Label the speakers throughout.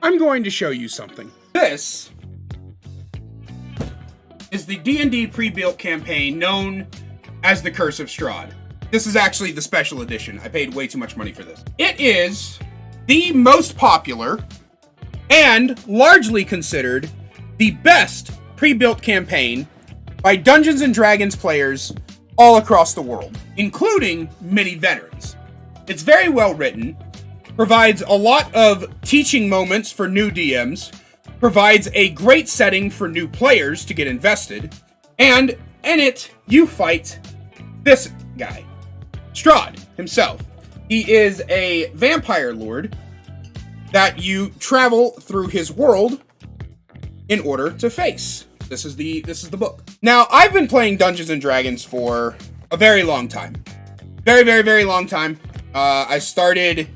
Speaker 1: I'm going to show you something. This is the D&D pre-built campaign known as the Curse of Strahd. This is actually the special edition. I paid way too much money for this. It is the most popular and largely considered the best pre-built campaign by Dungeons & Dragons players all across the world, including many veterans. It's very well written, provides a lot of teaching moments for new DMs, provides a great setting for new players to get invested, and in it, you fight this guy, Strahd himself. He is a vampire lord that you travel through his world in order to face. This is the book. Now, I've been playing Dungeons & Dragons for a very long time. Very, very, very long time. I started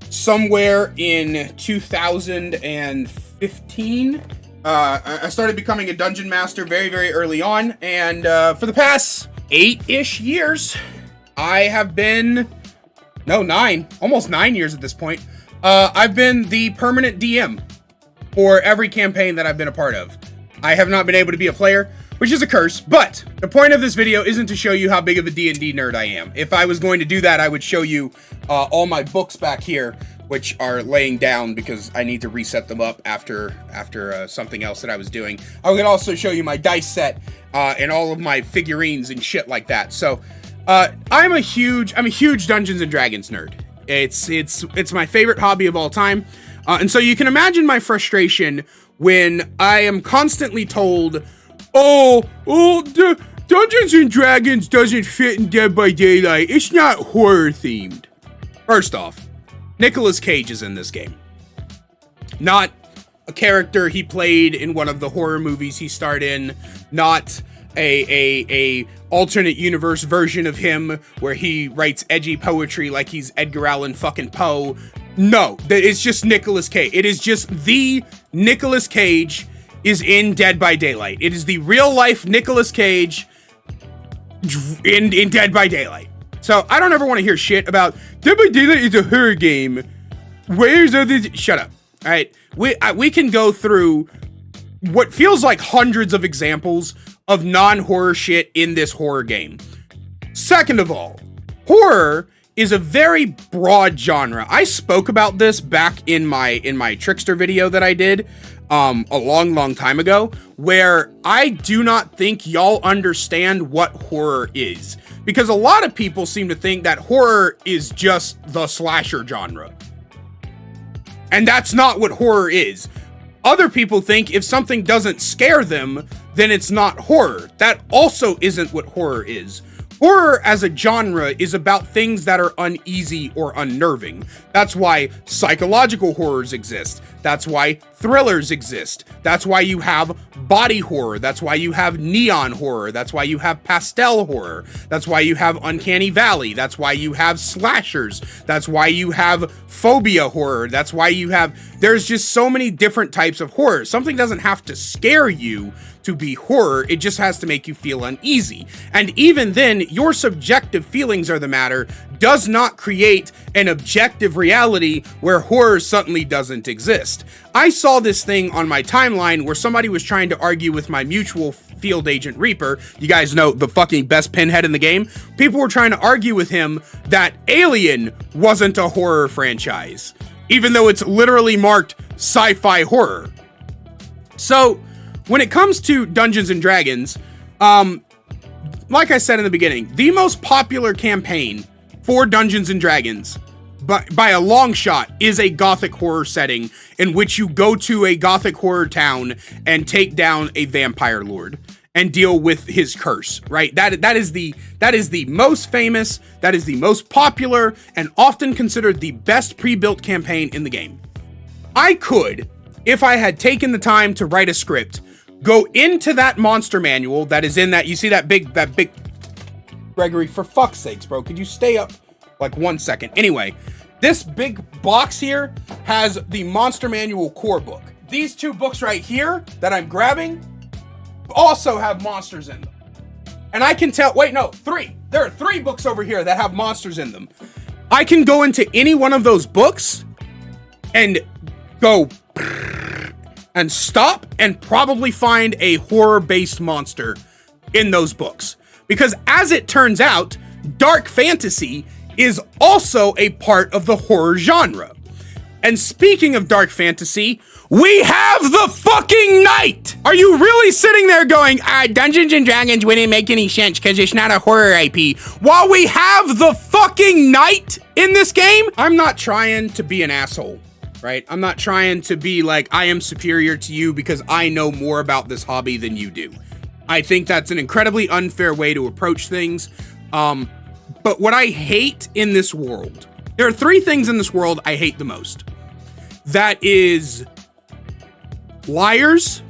Speaker 1: somewhere in 2015. I started becoming a dungeon master very, very early on. And for the past 8-ish years, I have been... No, 9. Almost 9 years at this point. I've been the permanent DM for every campaign that I've been a part of. I have not been able to be a player, which is a curse, but the point of this video isn't to show you how big of a D&D nerd I am. If I was going to do that, I would show you all my books back here, which are laying down because I need to reset them up after something else that I was doing. I would also show you my dice set and all of my figurines and shit like that. So I'm a huge Dungeons & Dragons nerd. It's my favorite hobby of all time. And so you can imagine my frustration when I am constantly told, Dungeons & Dragons doesn't fit in Dead by Daylight. It's not horror themed. First off, Nicolas Cage is in this game. Not a character he played in one of the horror movies he starred in. Not a alternate universe version of him where he writes edgy poetry like he's Edgar Allan fucking Poe. No, it's just Nicolas Cage. It is just the Nicolas Cage is in Dead by Daylight. It is the real life Nicolas Cage in Dead by Daylight. So I don't ever want to hear shit about Dead by Daylight is a horror game. Where's other? Shut up. All right, we can go through what feels like hundreds of examples of non-horror shit in this horror game. Second of all, horror is a very broad genre. I spoke about this back in my Trickster video that I did a long time ago, where I do not think y'all understand what horror is. Because a lot of people seem to think that horror is just the slasher genre. And that's not what horror is. Other people think if something doesn't scare them, then it's not horror. That also isn't what horror is. Horror as a genre is about things that are uneasy or unnerving. That's why psychological horrors exist. That's why thrillers exist. That's why you have body horror. That's why you have neon horror. That's why you have pastel horror. That's why you have Uncanny Valley. That's why you have slashers. That's why you have phobia horror. That's why you have... There's just so many different types of horror. Something doesn't have to scare you to be horror, it just has to make you feel uneasy. And even then, your subjective feelings are the matter, does not create an objective reality where horror suddenly doesn't exist. I saw this thing on my timeline where somebody was trying to argue with my mutual field agent Reaper. You guys know, the fucking best pinhead in the game. People were trying to argue with him that Alien wasn't a horror franchise, even though it's literally marked sci-fi horror. So, when it comes to Dungeons & Dragons, like I said in the beginning, the most popular campaign for Dungeons & Dragons, by a long shot, is a gothic horror setting in which you go to a gothic horror town and take down a vampire lord and deal with his curse, right? That is the most famous, that is the most popular, and often considered the best pre-built campaign in the game. I could, if I had taken the time to write a script, go into that monster manual that is in that, you see that big, Gregory, for fuck's sakes, bro, could you stay up like 1 second? Anyway, this big box here has the monster manual core book. These two books right here that I'm grabbing also have monsters in them. And I can tell, wait, no, 3. There are 3 books over here that have monsters in them. I can go into any one of those books and go and stop and probably find a horror-based monster in those books. Because as it turns out, dark fantasy is also a part of the horror genre. And speaking of dark fantasy, we have the fucking Knight! Are you really sitting there going, Dungeons and Dragons wouldn't make any sense because it's not a horror IP, while we have the fucking Knight in this game? I'm not trying to be an asshole, right? I'm not trying to be like, I am superior to you because I know more about this hobby than you do. I think that's an incredibly unfair way to approach things. But what I hate in this world, there are 3 things in this world I hate the most. That is liars,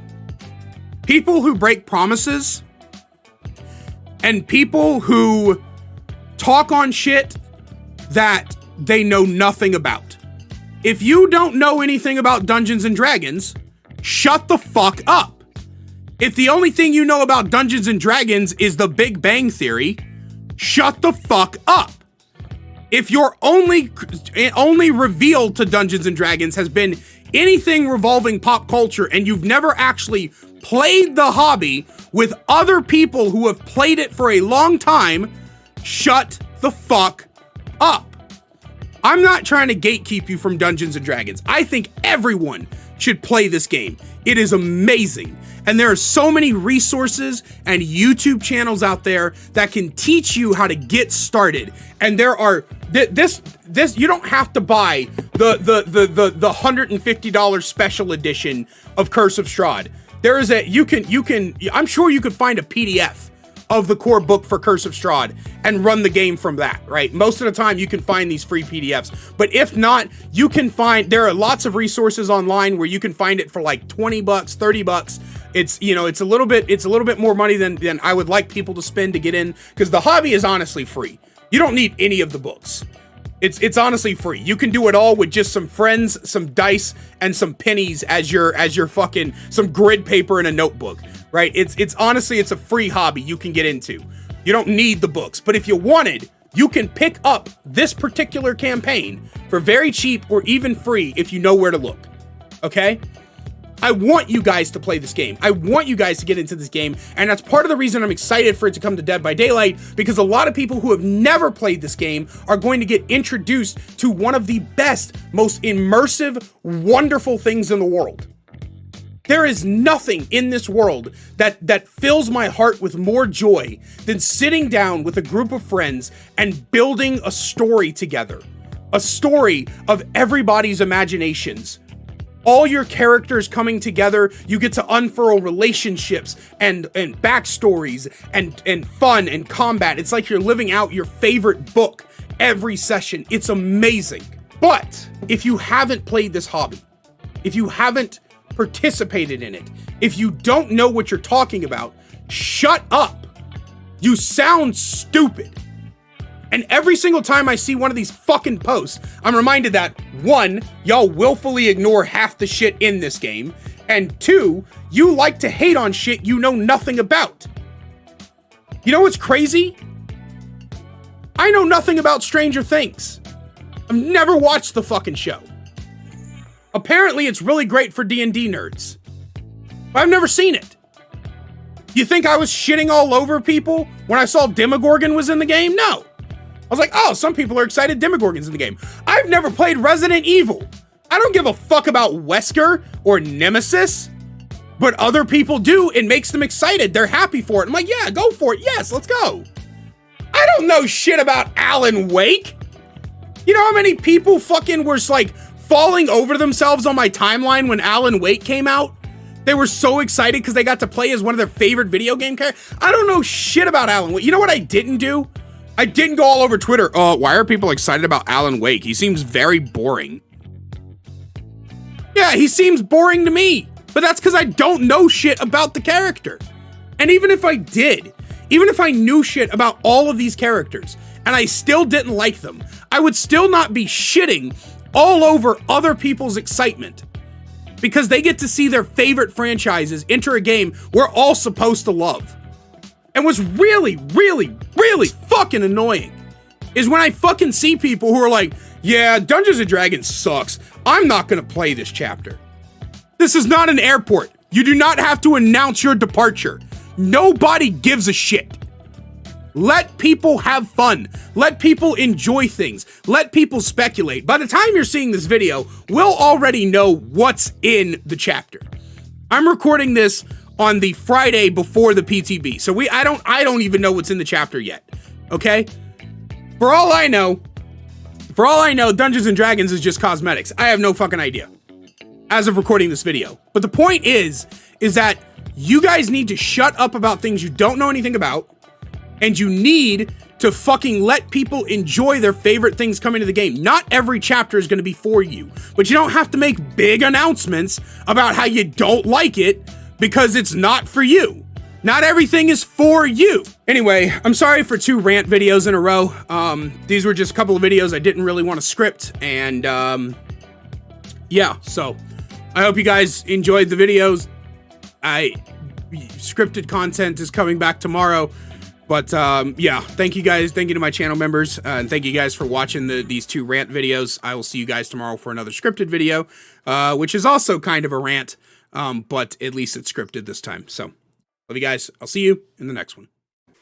Speaker 1: people who break promises, and people who talk on shit that they know nothing about. If you don't know anything about Dungeons and Dragons, shut the fuck up. If the only thing you know about Dungeons and Dragons is the Big Bang Theory, shut the fuck up. If your only reveal to Dungeons and Dragons has been anything revolving pop culture and you've never actually played the hobby with other people who have played it for a long time, shut the fuck up. I'm not trying to gatekeep you from Dungeons and Dragons. I think everyone should play this game. It is amazing. And there are so many resources and YouTube channels out there that can teach you how to get started. And there are this you don't have to buy the $150 special edition of Curse of Strahd. There is I'm sure you could find a PDF of the core book for Curse of Strahd and run the game from that, right? Most of the time you can find these free PDFs, but if not, there are lots of resources online where you can find it for like $20, $30. It's a little bit more money than I would like people to spend to get in, because the hobby is honestly free. You don't need any of the books. It's honestly free. You can do it all with just some friends, some dice, and some pennies as your fucking, some grid paper and a notebook, right? It's honestly, it's a free hobby you can get into. You don't need the books, but if you wanted, you can pick up this particular campaign for very cheap or even free if you know where to look, okay? I want you guys to play this game. I want you guys to get into this game, and that's part of the reason I'm excited for it to come to Dead by Daylight, because a lot of people who have never played this game are going to get introduced to one of the best, most immersive, wonderful things in the world. There is nothing in this world that fills my heart with more joy than sitting down with a group of friends and building a story together. A story of everybody's imaginations. All your characters coming together, you get to unfurl relationships and backstories and fun and combat. It's like you're living out your favorite book every session. It's amazing. But if you haven't played this hobby, if you haven't participated in it, if you don't know what you're talking about, shut up. You sound stupid. And every single time I see one of these fucking posts, I'm reminded that, 1, y'all willfully ignore half the shit in this game, and 2, you like to hate on shit you know nothing about. You know what's crazy? I know nothing about Stranger Things. I've never watched the fucking show. Apparently it's really great for D&D nerds, but I've never seen it. You think I was shitting all over people when I saw Demogorgon was in the game? No. I was like, oh, some people are excited Demogorgon's in the game. I've never played Resident Evil. I don't give a fuck about Wesker or Nemesis, but other people do. It makes them excited. They're happy for it. I'm like, yeah, go for it. Yes, let's go. I don't know shit about Alan Wake. You know how many people fucking were like falling over themselves on my timeline when Alan Wake came out? They were so excited because they got to play as one of their favorite video game characters. I don't know shit about Alan Wake. You know what I didn't do? I didn't go all over Twitter. Why are people excited about Alan Wake? He seems very boring. Yeah, he seems boring to me, but that's because I don't know shit about the character. And even if I did, even if I knew shit about all of these characters and I still didn't like them, I would still not be shitting all over other people's excitement because they get to see their favorite franchises enter a game we're all supposed to love. And what's really, really, really fucking annoying is when I fucking see people who are like, yeah, Dungeons and Dragons sucks. I'm not gonna play this chapter. This is not an airport. You do not have to announce your departure. Nobody gives a shit. Let people have fun. Let people enjoy things. Let people speculate. By the time you're seeing this video, we'll already know what's in the chapter. I'm recording this on the Friday before the PTB, so I don't even know what's in the chapter yet. Okay? For all I know, Dungeons and Dragons is just cosmetics. I have no fucking idea as of recording this video. But the point is that you guys need to shut up about things you don't know anything about, and you need to fucking let people enjoy their favorite things coming to the game. Not every chapter is going to be for you, but you don't have to make big announcements about how you don't like it because it's not for you. Not everything is for you. Anyway, I'm sorry for 2 rant videos in a row. These were just a couple of videos I didn't really want to script, and yeah, so I hope you guys enjoyed the videos. Scripted content is coming back tomorrow. But yeah, thank you guys. Thank you to my channel members. And thank you guys for watching these 2 rant videos. I will see you guys tomorrow for another scripted video, which is also kind of a rant, but at least it's scripted this time. So love you guys. I'll see you in the next one.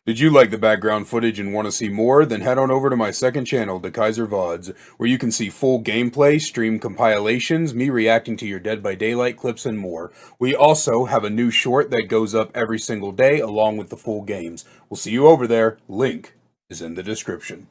Speaker 2: Did you like the background footage and want to see more? Then head on over to my second channel, The Kaiser VODs, where you can see full gameplay, stream compilations, me reacting to your Dead by Daylight clips, and more. We also have a new short that goes up every single day along with the full games. We'll see you over there. Link is in the description.